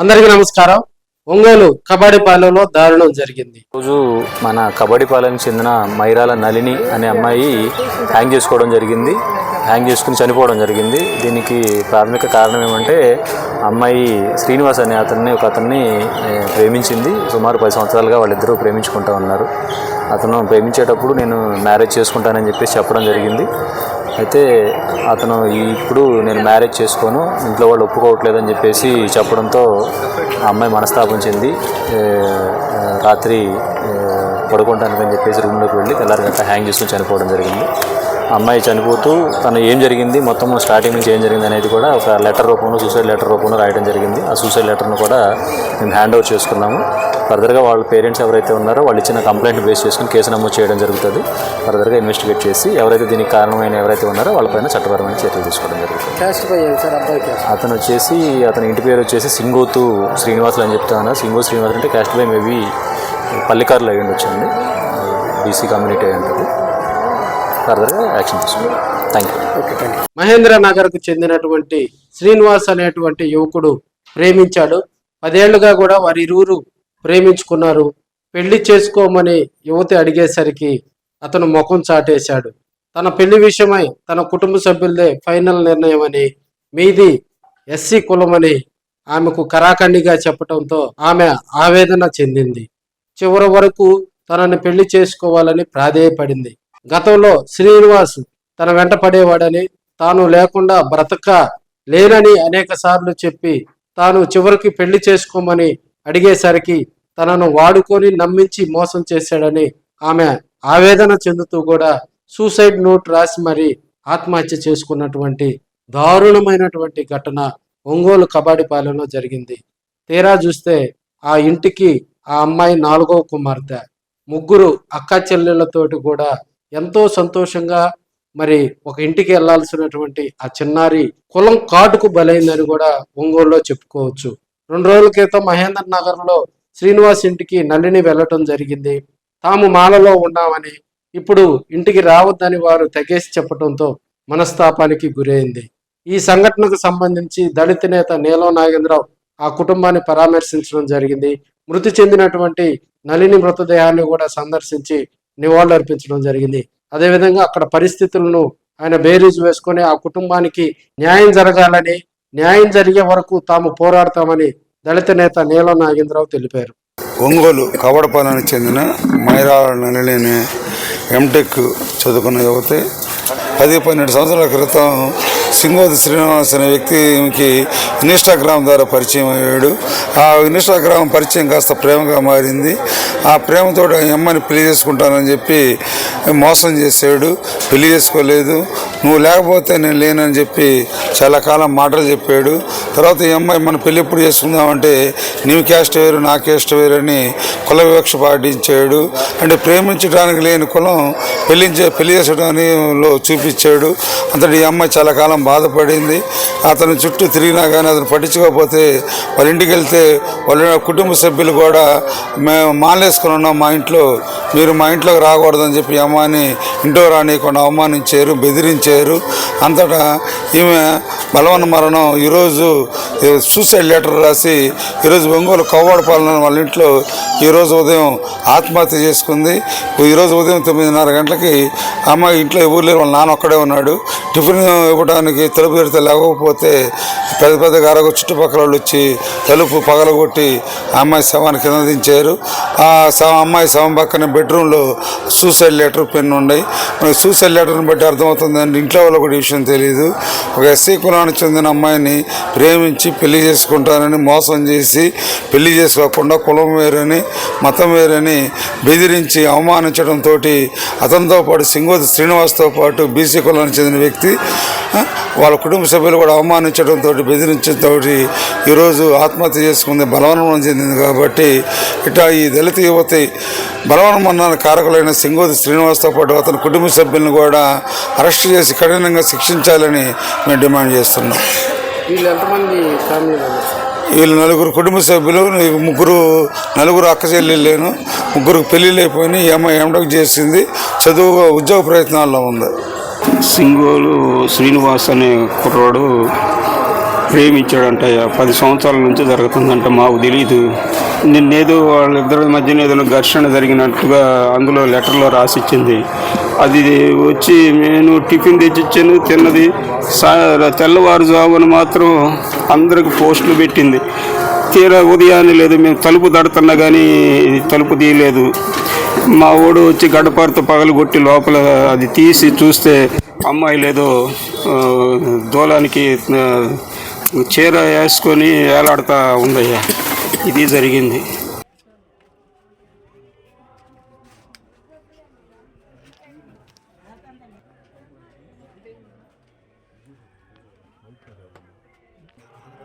అందరికీ నమస్కారం. ఒంగోలు కబడ్డీపాలెంలో దారుణం జరిగింది. రోజు మన కబడ్డీపాలెంకి చెందిన మైరాల నళిని అనే అమ్మాయి హ్యాంగ్ చేసుకోవడం జరిగింది. హ్యాంగ్ చేసుకుని చనిపోవడం జరిగింది. దీనికి ప్రాథమిక కారణం ఏమంటే అమ్మాయి శ్రీనివాస్ అనే ఒక అతన్ని ప్రేమించింది. సుమారు 10 సంవత్సరాలుగా వాళ్ళిద్దరూ ప్రేమించుకుంటూ ఉన్నారు. అతను ప్రేమించేటప్పుడు నేను మ్యారేజ్ చేసుకుంటానని చెప్పడం జరిగింది. అయితే అతను ఇప్పుడు నేను మ్యారేజ్ చేసుకోను, ఇంట్లో వాళ్ళు ఒప్పుకోవట్లేదని చెప్పడంతో ఆ అమ్మాయి మనస్తాపం చెంది రాత్రి పడుకుంటానని రూమ్లోకి వెళ్ళి తెల్లారిగట్ట హ్యాంగ్ చేసుకుని చనిపోవడం జరిగింది. అమ్మాయి చనిపోతూ తను ఏం జరిగింది, మొత్తం స్టార్టింగ్ నుంచి ఏం జరిగింది అనేది కూడా ఒక లెటర్ రూపంలో, సూసైడ్ లెటర్ రూపంలో రాయడం జరిగింది. ఆ సూసైడ్ లెటర్ను కూడా మేము హ్యాండ్ ఓవర్ చేసుకున్నాము. ఫర్దర్గా వాళ్ళ పేరెంట్స్ ఎవరైతే ఉన్నారో వాళ్ళు ఇచ్చిన కంప్లైంట్ బేస్ చేసుకుని కేసు నమోదు చేయడం జరుగుతుంది. ఫర్దర్గా ఇన్వెస్టిగేట్ చేసి ఎవరైతే దీనికి కారణమైన ఎవరైతే ఉన్నారో వాళ్ళపైన చట్టపరమైన చర్యలు తీసుకోవడం జరుగుతుంది. అతని ఇంటి పేరు వచ్చేసి సింగోతు శ్రీనివాసులు అని చెప్తా ఉన్నారు. సింగోతు శ్రీనివాసులు అంటే క్యాస్ట్ బై మేబీ పల్లికారులు అయ్యి ఉండొచ్చండి, బీసీ కమ్యూనిటీ అయి ఉంటుంది. ఫర్దర్గా యాక్షన్ తీసుకుంటాం. Thank you. మహేంద్ర నగర్కు చెందినటువంటి శ్రీనివాస్ అనేటువంటి యువకుడు ప్రేమించాడు. 10 ఏళ్లుగా కూడా వారి ఇరువురు ప్రేమించుకున్నారు. పెళ్లి చేసుకోమని యువతి అడిగేసరికి అతను ముఖం చాటేశాడు. తన పెళ్లి విషయమై తన కుటుంబ సభ్యులదే ఫైనల్ నిర్ణయం అని, మీది ఎస్సీ కులమని ఆమెకు కరాఖండిగా చెప్పడంతో ఆమె ఆవేదన చెందింది. చివరి వరకు తనని పెళ్లి చేసుకోవాలని ప్రాధేయపడింది. గతంలో శ్రీనివాస్ తన వెంట పడేవాడని, తాను లేకుండా బ్రతక లేనని అనేక సార్లు చెప్పి తాను చివరికి పెళ్లి చేసుకోమని అడిగేసరికి తనను వాడుకొని నమ్మించి మోసం చేశాడని ఆమె ఆవేదన చెందుతూ కూడా సూసైడ్ నోట్ రాసి మరి ఆత్మహత్య చేసుకున్నటువంటి దారుణమైనటువంటి ఘటన ఒంగోలు కబడ్డీపాలెంలో జరిగింది. తీరా చూస్తే ఆ ఇంటికి ఆ అమ్మాయి 4వ కుమార్తె, 3 అక్క చెల్లెళ్లతోటి కూడా ఎంతో సంతోషంగా మరి ఒక ఇంటికి వెళ్లాల్సినటువంటి ఆ చిన్నారి కులం కాటుకు బలైందని కూడా ఒంగోలులో చెప్పుకోవచ్చు. 2 రోజుల క్రితం మహేంద్ర నగర్లో శ్రీనివాస్ ఇంటికి నళిని వెళ్ళటం జరిగింది. తాము మాలలో ఉన్నామని, ఇప్పుడు ఇంటికి రావద్దని వారు తెగేసి చెప్పడంతో మనస్తాపానికి గురైంది. ఈ సంఘటనకు సంబంధించి దళిత నేత నీలం నాగేంద్రరావు ఆ కుటుంబాన్ని పరామర్శించడం జరిగింది. మృతి చెందినటువంటి నళిని మృతదేహాన్ని కూడా సందర్శించి నివాళులర్పించడం జరిగింది. అదేవిధంగా అక్కడ పరిస్థితులను ఆయన బేరీజు వేసుకొని ఆ కుటుంబానికి న్యాయం జరగాలని, న్యాయం జరిగే వరకు తాము పోరాడతామని దళిత నేత నీలం నాగేంద్రరావు తెలిపారు. ఒంగోలు కబడ్డీపాలెంకి చెందిన మైరాల నళిని ఎంటెక్ చదువుకున్న యువతి 10-12 సంవత్సరాల క్రితం సింగోతు శ్రీనివాస్ అనే వ్యక్తికి ఇన్స్టాగ్రామ్ ద్వారా పరిచయం అయ్యాడు. ఆ ఇన్స్టాగ్రామ్ పరిచయం కాస్త ప్రేమగా మారింది. ఆ ప్రేమతో అమ్మని పెళ్లి చేసుకుంటానని చెప్పి మోసం చేశాడు. పెళ్లి చేసుకోలేదు, నువ్వు లేకపోతే నేను లేనని చెప్పి చాలా కాలం మాటలు చెప్పాడు. తర్వాత ఈ అమ్మాయి మన పెళ్లి ఎప్పుడు చేసుకుందామంటే నీవు క్యాస్ట్ వేరు నా క్యాస్ట్ వేరు అని కుల వివక్ష పాటించాడు. అంటే ప్రేమించడానికి లేని కులం పెళ్లి చేసడానికి చూపించాడు. అంతటి ఈ అమ్మాయి చాలా కాలం బాధపడింది. అతని చుట్టూ తిరిగినా కానీ అతను పట్టించుకోకపోతే వాళ్ళ ఇంటికి వెళ్తే వాళ్ళ కుటుంబ సభ్యులు కూడా మేము మాలేసుకుని ఉన్నాం మా ఇంట్లో, మీరు మా ఇంట్లోకి రాకూడదని చెప్పి అమ్మాయిని ఇంట్లో రానియకుండా అవమానించారు, బెదిరించారు. అంతటా ఈమె బలవన్న మరణం ఈరోజు సూసైడ్ లెటర్ రాసి ఈరోజు ఒంగోలు కవ్వాడపాలెం వాళ్ళ ఇంట్లో ఈరోజు ఉదయం ఆత్మహత్య చేసుకుంది. ఈరోజు ఉదయం 9:30 గంటలకి అమ్మాయి ఇంట్లో ఎవరు లేరు, వాళ్ళ నాన్న ఒక్కడే ఉన్నాడు. టిఫిన్ ఇవ్వడానికి తలుపు తెరితే లేకపోతే పెద్ద గారగా చుట్టుపక్కల వాళ్ళు వచ్చి తలుపు పగలగొట్టి అమ్మాయి శవాన్ని కింద దించారు. ఆ అమ్మాయి శవం పక్కన బెడ్రూమ్లో సూసైడ్ లెటర్ పెన్ ఉన్నాయి. మనకి సూసైడ్ లెటర్ని బట్టి అర్థమవుతుందండి ఇంట్లో వాళ్ళకు కూడా విషయం తెలియదు. ఒక ఎస్సీ కులానికి చెందిన అమ్మాయిని ప్రేమించి పెళ్లి చేసుకుంటానని మోసం చేసి పెళ్లి చేసుకోకుండా కులం వేరని మతం వేరని బెదిరించి అవమానించడంతో అతనితో పాటు సింగోతు శ్రీనివాస్తో పాటు బీసీ కులానికి చెందిన వ్యక్తి వాళ్ళ కుటుంబ సభ్యులు కూడా అవమానించడంతో బెదిరించడంతో ఈరోజు ఆత్మహత్య చేసుకుంది, బలవన్మరణం చెందింది. కాబట్టి ఇట్లా ఈ దళిత యువతి బలవన్మరణానికి కారకులైన సింగోతు శ్రీనివాస్తో పాటు అతని కుటుంబ సభ్యులను కూడా అరెస్ట్ చేసి కఠినంగా శిక్షించాలని మేము డిమాండ్ చేస్తున్నాం. వీళ్ళు 4 కుటుంబ సభ్యులు, 4 అక్క చెల్లెళ్ళేను, 3 పెళ్ళిళ్ళు అయిపోయినాయి. ఈ అమ్మాయి ఎంటెక్ చేసింది, ఉద్యోగ ప్రయత్నాల్లో ఉంది. సింగోలు శ్రీనివాస్ అనే కుర్రాడు ప్రేమించాడంటయ్యా. 10 సంవత్సరాల నుంచి జరుగుతుందంట, మాకు తెలీదు. నిన్నేదో వాళ్ళిద్దరి మధ్యన ఏదైనా ఘర్షణ జరిగినట్టుగా అందులో లెటర్లో రాసిచ్చింది. అది వచ్చి నేను టిఫిన్ తెచ్చిచ్చాను, తిన్నది. తెల్లవారుజామున మాత్రం అందరికి పోస్టులు పెట్టింది. తీరా ఉదయాన్నే లేదు, మేము తలుపు తడుతున్నా కానీ తలుపు తీయలేదు. మా వాడు వచ్చి గడపరతో పగలగొట్టి లోపల అది తీసి చూస్తే అమ్మాయి లేదో దూలానికి చీర వేసుకొని వేలాడుతూ ఉందయ్యా. ఇది జరిగింది.